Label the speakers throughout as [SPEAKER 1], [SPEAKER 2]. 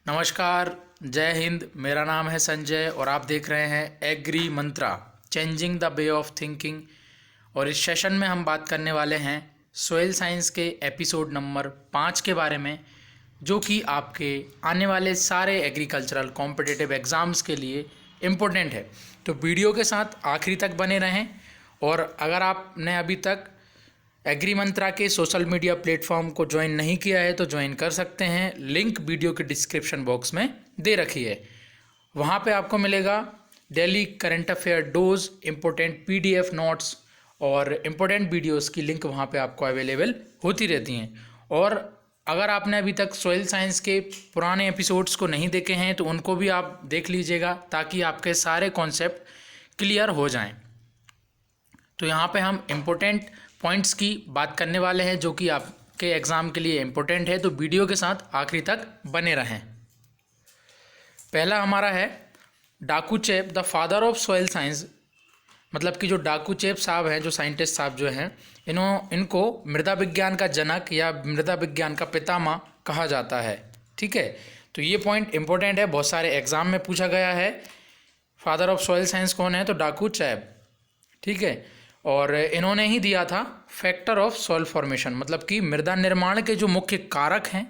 [SPEAKER 1] नमस्कार, जय हिंद। मेरा नाम है संजय और आप देख रहे हैं agri Mantra, changing the way of thinking. और इस सेशन में हम बात करने वाले हैं सोइल साइंस के एपिसोड नंबर 5 के बारे में, जो कि आपके आने वाले सारे एग्रीकल्चरल कॉम्पिटिटिव एग्ज़ाम्स के लिए इम्पोर्टेंट है। तो वीडियो के साथ आखिरी तक बने रहें। और अगर आपने अभी तक एग्री मंत्रा के सोशल मीडिया प्लेटफॉर्म को ज्वाइन नहीं किया है तो ज्वाइन कर सकते हैं। लिंक वीडियो के डिस्क्रिप्शन बॉक्स में दे रखी है। वहाँ पे आपको मिलेगा daily current affair dose, important PDF notes और इम्पोर्टेंट वीडियोस की लिंक वहाँ पे आपको अवेलेबल होती रहती हैं। और अगर आपने अभी तक सॉइल साइंस के पुराने एपिसोड्स को नहीं देखे हैं तो उनको भी आप देख लीजिएगा, ताकि आपके सारे कॉन्सेप्ट क्लियर हो जाएं। तो यहाँ पे हम इम्पोर्टेंट पॉइंट्स की बात करने वाले हैं, जो कि आपके एग्ज़ाम के लिए इम्पोर्टेंट है। तो वीडियो के साथ आखिरी तक बने रहें। पहला हमारा है Dokuchaev, the father of soil science. मतलब कि जो डाकुचेप साहब हैं, जो साइंटिस्ट साहब जो हैं, इनको मृदा विज्ञान का जनक या मृदा विज्ञान का पितामह कहा जाता है। ठीक है, तो ये पॉइंट इंपॉर्टेंट है, बहुत सारे एग्जाम में पूछा गया है। फादर ऑफ सॉइल साइंस कौन है? तो डाकुचेप। ठीक है, और इन्होंने ही दिया था फैक्टर ऑफ सॉइल फॉर्मेशन, मतलब कि मृदा निर्माण के जो मुख्य कारक हैं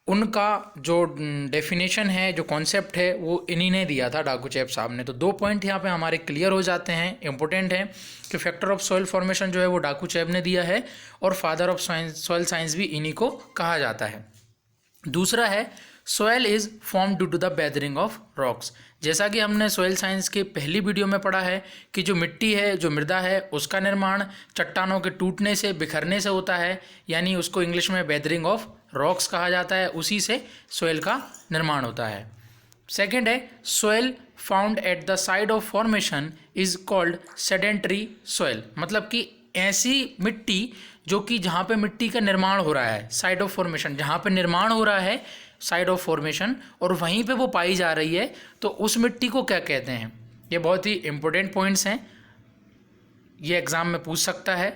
[SPEAKER 1] उनका जो डेफिनेशन है, जो कॉन्सेप्ट है, वो इन्हीं ने दिया था, डाकुचेप साहब ने। तो 2 पॉइंट यहाँ पे हमारे क्लियर हो जाते हैं, इंपॉर्टेंट है कि फैक्टर ऑफ सॉइल फॉर्मेशन जो है वो डाकुचेप ने दिया है और फादर ऑफ सॉइल साइंस भी इन्हीं को कहा जाता है। दूसरा है soil is form due to the weathering of rocks. जैसा कि हमने सोयल साइंस के पहली वीडियो में पढ़ा है कि जो मिट्टी है, जो मृदा है, उसका निर्माण चट्टानों के टूटने से, बिखरने से होता है, यानी उसको इंग्लिश में वेदरिंग ऑफ रॉक्स कहा जाता है। उसी से सोयल का निर्माण होता है। सेकेंड है soil found at the side of formation is called sedentary soil. मतलब कि ऐसी मिट्टी जो कि जहाँ पे मिट्टी का निर्माण हो रहा है, साइड ऑफ फॉर्मेशन, जहाँ पे निर्माण हो रहा है साइड ऑफ फॉर्मेशन, और वहीं पे वो पाई जा रही है, तो उस मिट्टी को क्या कहते हैं? ये बहुत ही इंपॉर्टेंट पॉइंट्स हैं, ये एग्ज़ाम में पूछ सकता है।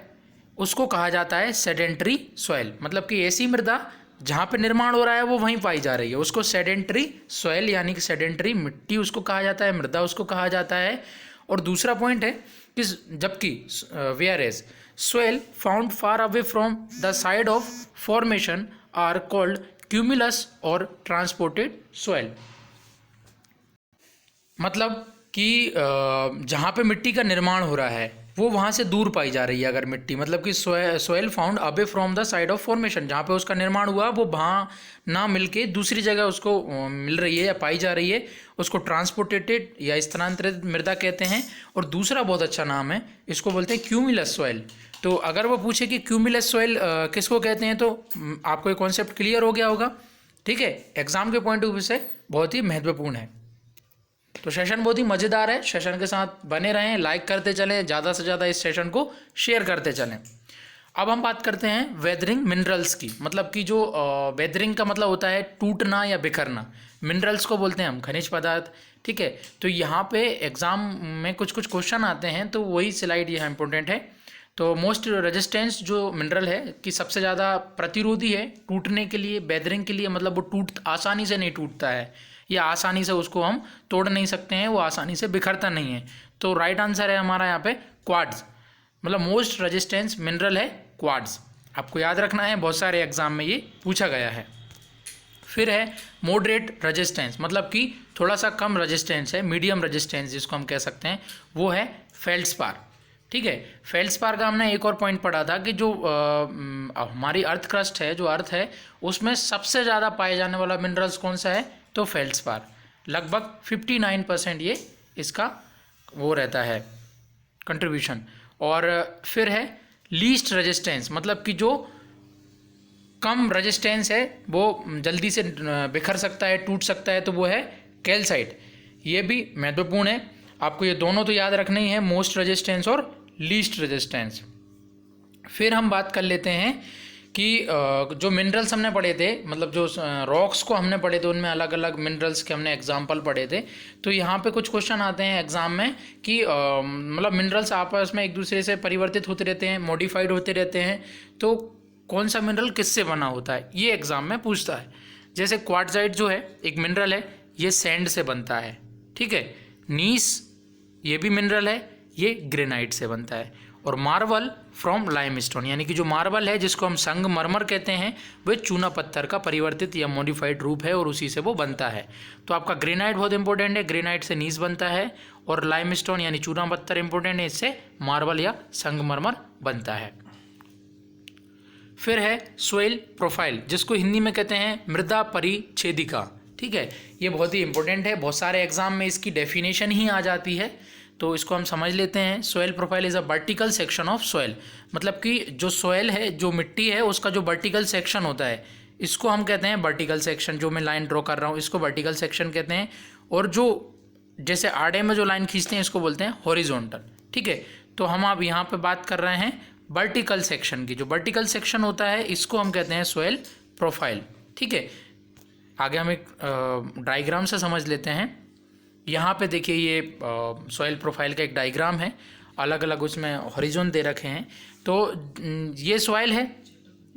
[SPEAKER 1] उसको कहा जाता है सेडेंटरी सॉइल। मतलब कि ऐसी मृदा जहाँ पे निर्माण हो रहा है वो वहीं पाई जा रही है, उसको सेडेंटरी सॉइल यानी कि सेडेंटरी मिट्टी उसको कहा जाता है, मृदा उसको कहा जाता है। और दूसरा पॉइंट है कि जबकि whereas soil found far away from the side of formation are called cumulus और ट्रांसपोर्टेड सोइल। मतलब कि जहाँ पे मिट्टी का निर्माण हो रहा है वो वहाँ से दूर पाई जा रही है अगर मिट्टी, मतलब कि soil found away from the side of formation, जहाँ पे उसका निर्माण हुआ वो वहाँ ना मिलके दूसरी जगह उसको मिल रही है या पाई जा रही है, उसको ट्रांसपोर्टेड या स्थानांतरित मृदा कहते हैं। और दूसरा बहुत अच्छा नाम है, इसको बोलते हैं क्यूमुलस सोइल। तो अगर वो पूछे कि क्यूमुलस सोइल किसको कहते हैं तो आपको ये कॉन्सेप्ट क्लियर हो गया होगा। ठीक है, एग्जाम के पॉइंट ऑफ व्यू से बहुत ही महत्वपूर्ण है। तो सेशन बहुत ही मज़ेदार है, सेशन के साथ बने रहें, लाइक करते चलें, ज़्यादा से ज़्यादा इस सेशन को शेयर करते चलें। अब हम बात करते हैं वेदरिंग मिनरल्स की। मतलब कि जो वेदरिंग का मतलब होता है टूटना या बिखरना, मिनरल्स को बोलते हैं हम खनिज पदार्थ। ठीक है, तो यहाँ पे एग्ज़ाम में कुछ कुछ क्वेश्चन आते हैं, तो वही स्लाइड यहाँ इंपॉर्टेंट है। तो मोस्ट रेजिस्टेंस जो मिनरल है कि सबसे ज़्यादा प्रतिरोधी है टूटने के लिए, वेदरिंग के लिए, मतलब वो आसानी से नहीं टूटता है या आसानी से उसको हम तोड़ नहीं सकते हैं, वो आसानी से बिखरता नहीं है। तो राइट आंसर है हमारा यहाँ पे क्वार्ट्ज। मतलब मोस्ट रेजिस्टेंस मिनरल है क्वार्ट्ज। आपको याद रखना है, बहुत सारे एग्जाम में ये पूछा गया है। फिर है मॉडरेट रेजिस्टेंस, मतलब कि थोड़ा सा कम रेजिस्टेंस है, मीडियम रेजिस्टेंस जिसको हम कह सकते हैं, वो है फेल्ड्स्पार। ठीक है, फेल्ड्स्पार का हमने एक और पॉइंट पढ़ा था कि जो हमारी अर्थ क्रस्ट है, जो अर्थ है, उसमें सबसे ज़्यादा पाए जाने वाला मिनरल्स कौन सा है? तो फेल्ड्स्पार। लगभग 59% ये इसका वो रहता है कंट्रीब्यूशन। और फिर है लीस्ट रेजिस्टेंस, मतलब कि जो कम रेजिस्टेंस है, वो जल्दी से बिखर सकता है, टूट सकता है, तो वो है कैल्साइट। ये भी महत्वपूर्ण है, आपको ये दोनों तो याद रखने ही है, मोस्ट रेजिस्टेंस और लीस्ट रेजिस्टेंस। फिर हम बात कर लेते हैं कि जो मिनरल्स हमने पढ़े थे, मतलब जो रॉक्स को हमने पढ़े थे, उनमें अलग अलग मिनरल्स के हमने एग्जाम्पल पढ़े थे। तो यहाँ पे कुछ क्वेश्चन आते हैं एग्जाम में कि मतलब मिनरल्स आपस में एक दूसरे से परिवर्तित होते रहते हैं, मॉडिफाइड होते रहते हैं, तो कौन सा मिनरल किससे बना होता है, ये एग्जाम में पूछता है। जैसे क्वार्टजाइट जो है एक मिनरल है, ये सैंड से बनता है, ठीक है। नीस ये भी मिनरल है, ये ग्रेनाइट से बनता है। और मार्बल फ्रॉम लाइमस्टोन, यानी कि जो मार्बल है जिसको हम संगमरमर कहते हैं, वह चूना पत्थर का परिवर्तित या मॉडिफाइड रूप है और उसी से वो बनता है। तो आपका ग्रेनाइट बहुत इंपॉर्टेंट है, ग्रेनाइट से नीस बनता है, और लाइमस्टोन यानी चूना पत्थर इंपॉर्टेंट है, इससे मार्बल या संगमरमर बनता है। फिर है सोइल प्रोफाइल, जिसको हिंदी में कहते हैं मृदा परिच्छेदिका, ठीक है। ये बहुत ही इंपॉर्टेंट है, बहुत सारे एग्जाम में इसकी डेफिनेशन ही आ जाती है, तो इसको हम समझ लेते हैं। Soil profile is a vertical section of soil, मतलब कि जो सोइल है, जो मिट्टी है, उसका जो वर्टिकल सेक्शन होता है, इसको हम कहते हैं वर्टिकल सेक्शन। जो मैं लाइन ड्रॉ कर रहा हूँ इसको वर्टिकल सेक्शन कहते हैं, और जो जैसे आड़े में जो लाइन खींचते हैं इसको बोलते हैं हॉरिजॉन्टल, ठीक है। तो हम अब यहाँ पे बात कर रहे हैं वर्टिकल सेक्शन की। जो वर्टिकल सेक्शन होता है इसको हम कहते हैं सोइल प्रोफाइल, ठीक है। आगे हम एक डायग्राम से समझ लेते हैं। यहाँ पे देखिए ये सॉइल प्रोफाइल का एक डायग्राम है, अलग अलग उसमें हॉरिजॉन दे रखे हैं। तो ये सॉइल है,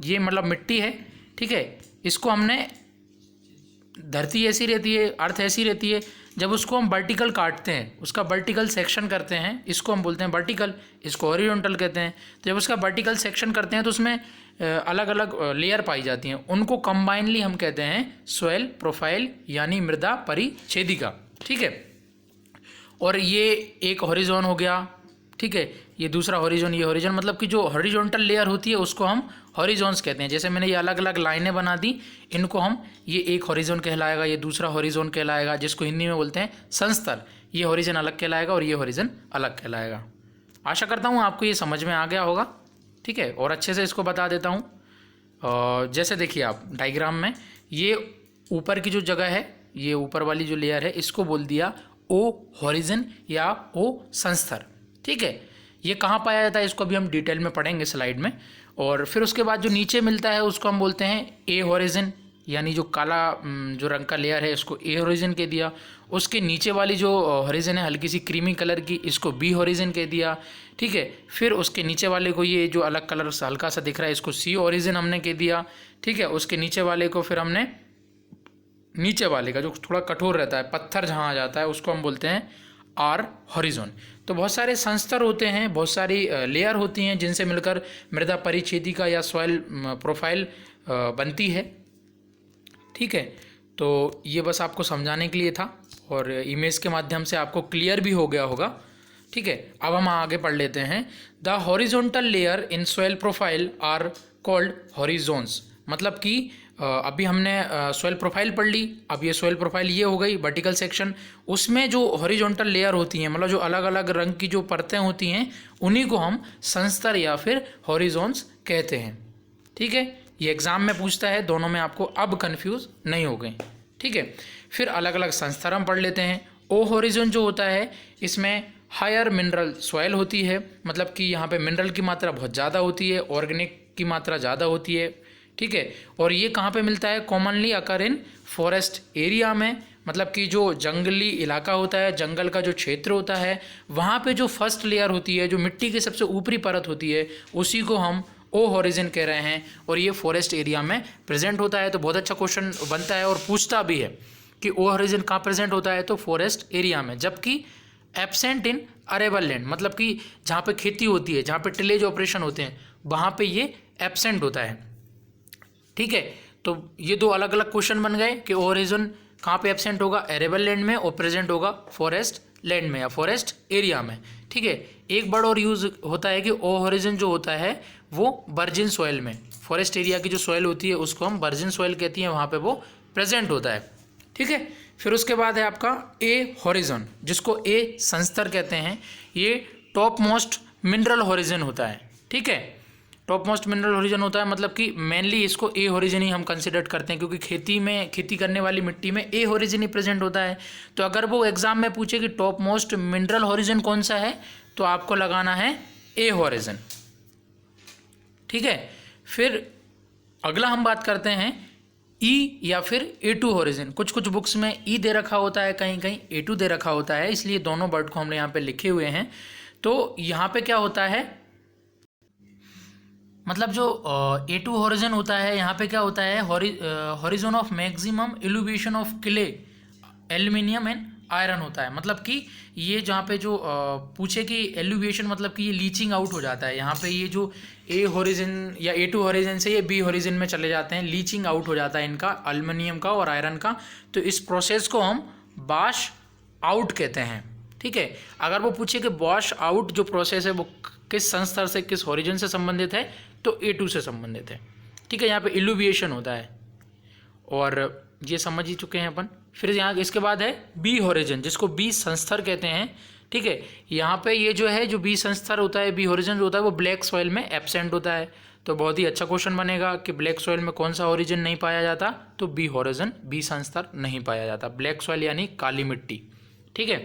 [SPEAKER 1] ये मतलब मिट्टी है, ठीक है। इसको हमने, धरती ऐसी रहती है, अर्थ ऐसी रहती है, जब उसको हम वर्टिकल काटते हैं, उसका वर्टिकल सेक्शन करते हैं, इसको हम बोलते हैं वर्टिकल, इसको हॉरिजॉन्टल कहते हैं। तो जब उसका वर्टिकल सेक्शन करते हैं तो उसमें अलग अलग लेयर पाई जाती हैं, उनको कंबाइनली हम कहते हैं सोइल प्रोफाइल यानी मृदा परिच्छेदिका, ठीक है। और ये एक हॉरिजॉन हो गया, ठीक है, ये दूसरा हॉरिजॉन, ये हॉरिजॉन, मतलब कि जो हॉरिजॉन्टल लेयर होती है उसको हम हॉरिजॉन्स कहते हैं। जैसे मैंने ये अलग अलग लाइनें बना दी, इनको हम, ये एक हॉरिजॉन कहलाएगा, ये दूसरा हॉरिजॉन कहलाएगा, जिसको हिंदी में बोलते हैं संस्तर। ये हॉरिजॉन अलग कहलाएगा और ये हॉरिजॉन अलग कहलाएगा। आशा करता हूँ आपको ये समझ में आ गया होगा, ठीक है। और अच्छे से इसको बता देता हूँ। जैसे देखिए आप डायग्राम में, ये ऊपर की जो जगह है, ये ऊपर वाली जो लेयर है, इसको बोल दिया ओ हॉरिजन या ओ संस्तर, ठीक है। ये कहाँ पाया जाता है इसको अभी हम डिटेल में पढ़ेंगे स्लाइड में। और फिर उसके बाद जो नीचे मिलता है उसको हम बोलते हैं ए हॉरिजन, यानी जो काला जो रंग का लेयर है इसको ए हॉरिजन कह दिया। उसके नीचे वाली जो हॉरिजन है हल्की सी क्रीमी कलर की, इसको बी हॉरिजन कह दिया, ठीक है। फिर उसके नीचे वाले को, ये जो अलग कलर हल्का सा दिख रहा है, इसको सी हॉरिजन हमने कह दिया, ठीक है। उसके नीचे वाले को फिर हमने, नीचे वाले का जो थोड़ा कठोर रहता है, पत्थर जहाँ आ जाता है, उसको हम बोलते हैं आर हॉरिजॉन। तो बहुत सारे संस्तर होते हैं, बहुत सारी लेयर होती हैं जिनसे मिलकर मृदा परिच्छेदिका या सॉइल प्रोफाइल बनती है, ठीक है। तो ये बस आपको समझाने के लिए था और इमेज के माध्यम से आपको क्लियर भी हो गया होगा, ठीक है। अब हम आगे पढ़ लेते हैं। The horizontal layer in soil profile are called horizons, मतलब कि अभी हमने सॉइल प्रोफाइल पढ़ ली, अब ये सॉइल प्रोफाइल ये हो गई वर्टिकल सेक्शन। उसमें जो हॉरिजॉन्टल लेयर होती हैं, मतलब जो अलग अलग रंग की जो परतें होती हैं, उन्हीं को हम संस्तर या फिर हॉरिजॉन्स कहते हैं, ठीक है। ये एग्जाम में पूछता है, दोनों में आपको अब कंफ्यूज नहीं हो गए, ठीक है। फिर अलग अलग संस्तर हम पढ़ लेते हैं। ओ हॉरिजॉन जो होता है, इसमें हायर मिनरल सॉइल होती है, मतलब कि यहाँ पे मिनरल की मात्रा बहुत ज़्यादा होती है, ऑर्गेनिक की मात्रा ज़्यादा होती है, ठीक है। और ये कहाँ पे मिलता है? कॉमनली अकर इन फॉरेस्ट एरिया में, मतलब कि जो जंगली इलाका होता है, जंगल का जो क्षेत्र होता है, वहाँ पे जो फर्स्ट लेयर होती है, जो मिट्टी की सबसे ऊपरी परत होती है, उसी को हम ओ हॉरिजन कह रहे हैं, और ये फॉरेस्ट एरिया में प्रेजेंट होता है। तो बहुत अच्छा क्वेश्चन बनता है और पूछता भी है कि ओ हॉरिजन कहाँ प्रेजेंट होता है, तो फॉरेस्ट एरिया में, जबकि एब्सेंट इन अरेबल लैंड, मतलब कि जहाँ पे खेती होती है, जहाँ पे टिलेज ऑपरेशन होते हैं, वहाँ पे ये एब्सेंट होता है, ठीक है। तो ये दो अलग अलग क्वेश्चन बन गए कि ओ हॉरिजन कहाँ पे एब्सेंट होगा, एरेबल लैंड में, और प्रेजेंट होगा फॉरेस्ट लैंड में या फॉरेस्ट एरिया में, ठीक है। एक वर्ड और यूज होता है कि ओ हॉरिजन जो होता है वो वर्जिन सॉइल में, फॉरेस्ट एरिया की जो सॉइल होती है उसको हम वर्जिन सॉइल कहती हैं, वहाँ पे वो प्रेजेंट होता है, ठीक है। फिर उसके बाद है आपका ए हॉरिजन, जिसको ए संस्तर कहते हैं। ये टॉप मोस्ट मिनरल हॉरिजन होता है, ठीक है। टॉप मोस्ट मिनरल हॉरिजन होता है, मतलब कि मेनली इसको ए हॉरिजन ही हम कंसिडर करते हैं, क्योंकि खेती करने वाली मिट्टी में ए हॉरिजन ही प्रेजेंट होता है। तो अगर वो एग्जाम में पूछे कि टॉप मोस्ट मिनरल हॉरिजन कौन सा है, तो आपको लगाना है ए हॉरिजन, ठीक है। फिर अगला हम बात करते हैं ई या फिर A2 हॉरिजन। कुछ कुछ बुक्स में ई दे रखा होता है, कहीं कहीं A2 दे रखा होता है, इसलिए दोनों वर्ड को हमने यहाँ पे लिखे हुए हैं। तो यहाँ पे क्या होता है, मतलब जो A2 हॉरिजन होता है, यहाँ पे क्या होता है, horizon of maximum illuviation of clay, aluminium and iron होता है। मतलब कि ये जहाँ पे जो पूछे कि एल्यूबिएशन मतलब कि ये लीचिंग आउट हो जाता है, यहाँ पे ये जो A हॉरिजन या A2 हॉरिजन से ये B हॉरिजन में चले जाते हैं, लीचिंग आउट हो जाता है इनका, एल्यूमिनियम का और आयरन का। तो इस प्रोसेस को हम वॉश आउट कहते हैं। ठीक है, अगर वो पूछे कि वॉश आउट जो प्रोसेस है वो किस संस्तर से, किस हॉरिजन से संबंधित है, तो A2 से संबंधित है। ठीक है, यहाँ पे इल्यूबिएशन होता है और ये समझ ही चुके हैं अपन। फिर यहाँ इसके बाद है बी हॉरिजन, जिसको बी संस्तर कहते हैं। ठीक है, यहाँ पे ये जो है, जो बी संस्तर होता है, बी हॉरिजन जो होता है, वो ब्लैक सॉइल में एब्सेंट होता है। तो बहुत ही अच्छा क्वेश्चन बनेगा कि ब्लैक सॉइल में कौन सा हॉरिजन नहीं पाया जाता, तो बी हॉरिजन, बी संस्तर नहीं पाया जाता, ब्लैक सॉइल यानी काली मिट्टी। ठीक है,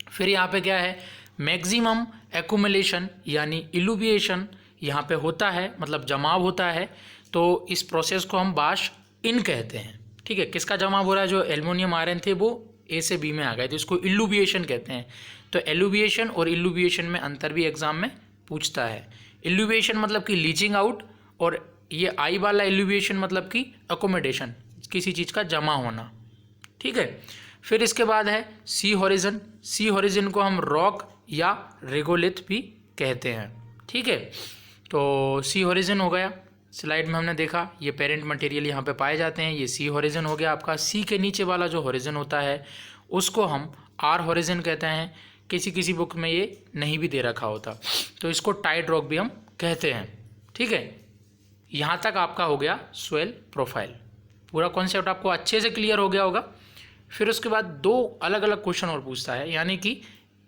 [SPEAKER 1] फिर यहाँ पे क्या है, मैक्सिमम एक्यूमुलेशन यानी इल्यूबिएशन यहाँ पे होता है, मतलब जमाव होता है। तो इस प्रोसेस को हम वॉश इन कहते हैं। ठीक है, किसका जमाव हो रहा है, जो एल्युमिनियम आयरन थे वो ए से बी में आ गए, तो इसको इल्यूबिएशन कहते हैं। तो एल्यूबिएशन और इल्यूबिएशन में अंतर भी एग्जाम में पूछता है। इल्यूबिएशन मतलब कि लीचिंग आउट, और ये आई वाला इल्यूबिएशन मतलब कि अकोमोडेशन, किसी चीज़ का जमा होना। ठीक है, फिर इसके बाद है सी हॉरिजन। सी हॉरिजन को हम रॉक या रेगोलिथ भी कहते हैं। ठीक है, तो सी हॉरिजन हो गया, स्लाइड में हमने देखा ये पेरेंट मटेरियल यहाँ पे पाए जाते हैं, ये सी हॉरिजन हो गया आपका। सी के नीचे वाला जो हॉरिजन होता है उसको हम आर हॉरिजन कहते हैं। किसी किसी बुक में ये नहीं भी दे रखा होता, तो इसको टाइड रॉक भी हम कहते हैं। ठीक है, यहाँ तक आपका हो गया सोइल प्रोफाइल, पूरा कॉन्सेप्ट आपको अच्छे से क्लियर हो गया होगा। फिर उसके बाद दो अलग अलग क्वेश्चन और पूछता है, यानी कि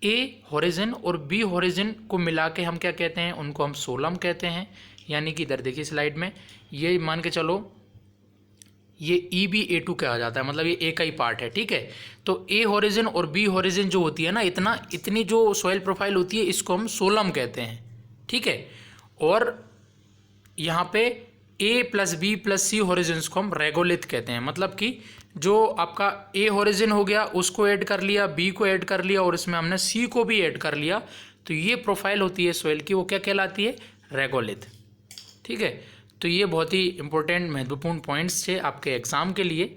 [SPEAKER 1] ए हॉरिजन और बी हॉरिजन को मिला के हम क्या कहते हैं, उनको हम सोलम कहते हैं। यानी कि इधर देखिए स्लाइड में, ये मान के चलो ये EbA2 कहा जाता है, मतलब ये ए का ही पार्ट है। ठीक है, तो ए हॉरिजन और बी हॉरिजन जो होती है ना, इतनी जो सॉइल प्रोफाइल होती है, इसको हम सोलम कहते हैं। ठीक है, और यहाँ पे A plus B plus C horizons को हम रेगोलिथ कहते हैं। मतलब कि जो आपका ए हॉरिजन हो गया उसको ऐड कर लिया, बी को ऐड कर लिया और इसमें हमने सी को भी ऐड कर लिया, तो ये प्रोफाइल होती है सॉइल की, वो क्या कहलाती है, रेगोलिथ। ठीक है, तो ये बहुत ही इंपॉर्टेंट महत्वपूर्ण पॉइंट्स थे आपके एग्ज़ाम के लिए।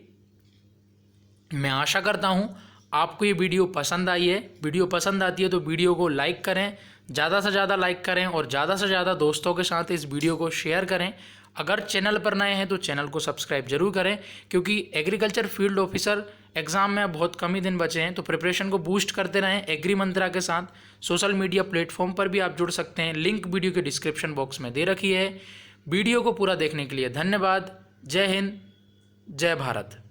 [SPEAKER 1] मैं आशा करता हूँ आपको ये वीडियो पसंद आई है। वीडियो पसंद आती है तो वीडियो को लाइक करें, ज़्यादा से ज़्यादा लाइक करें और ज़्यादा से ज़्यादा दोस्तों के साथ इस वीडियो को शेयर करें। अगर चैनल पर नए हैं तो चैनल को सब्सक्राइब जरूर करें, क्योंकि एग्रीकल्चर फील्ड ऑफिसर एग्ज़ाम में बहुत कम ही दिन बचे हैं, तो प्रिपरेशन को बूस्ट करते रहें एग्री मंत्रा के साथ। सोशल मीडिया प्लेटफॉर्म पर भी आप जुड़ सकते हैं, लिंक वीडियो के डिस्क्रिप्शन बॉक्स में दे रखी है। वीडियो को पूरा देखने के लिए धन्यवाद। जय हिंद, जय भारत।